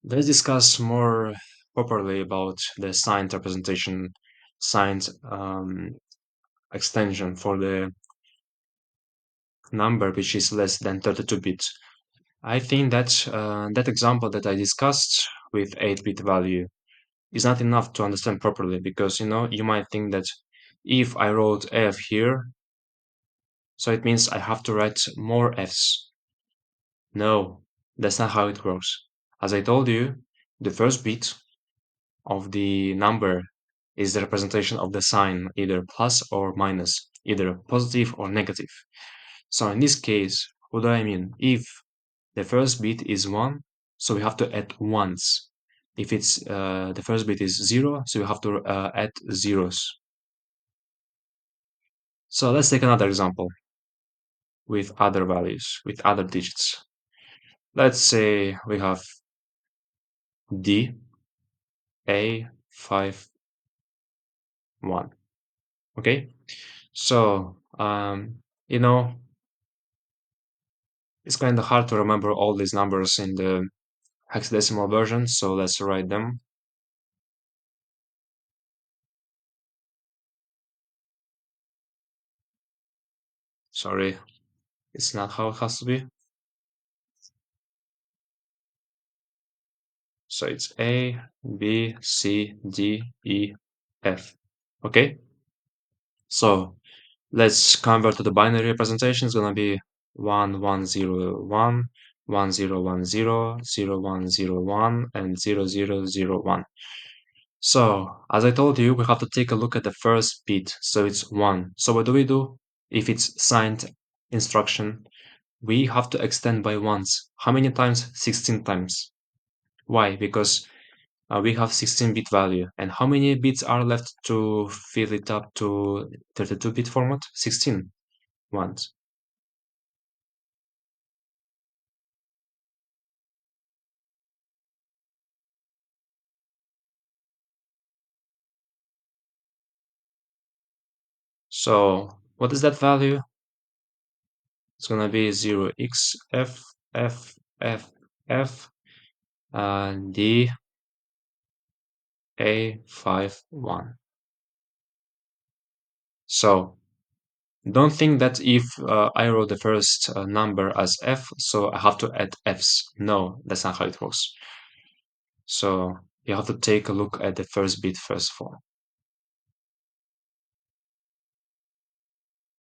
Let's discuss more properly about the signed representation, signed extension for the number which is less than 32 bits. I think that that example that I discussed with 8-bit value is not enough to understand properly because you might think that if I wrote F here, so it means I have to write more Fs. No, that's not how it works. As I told you, the first bit of the number is the representation of the sign, either plus or minus, either positive or negative. So in this case, what do I mean? If the first bit is 1, so we have to add ones. If it's the first bit is 0, so we have to add zeros. So let's take another example with other values, with other digits. Let's say we have D, A, 5, 1. Okay? So, you know, it's kind of hard to remember all these numbers in the hexadecimal version, so let's write them. Sorry, it's not how it has to be. So it's A, B, C, D, E, F. Okay? So let's convert to the binary representation. It's gonna be 1, 1, 0, 1, 1, 0, 1, 0, 0, 1, 0, 1, and 0, 0, 0, 1. So, as I told you, we have to take a look at the first bit. So it's 1. So what do we do? If it's signed instruction, we have to extend by ones. How many times? 16 times. Why? Because we have 16-bit value. And how many bits are left to fill it up to 32-bit format? 16 ones. So what is that value? It's gonna be 0x f f f f d a 5 1. So don't think that if I wrote the first number as f, so I have to add f's. No, that's not how it works. So you have to take a look at the first bit first of all.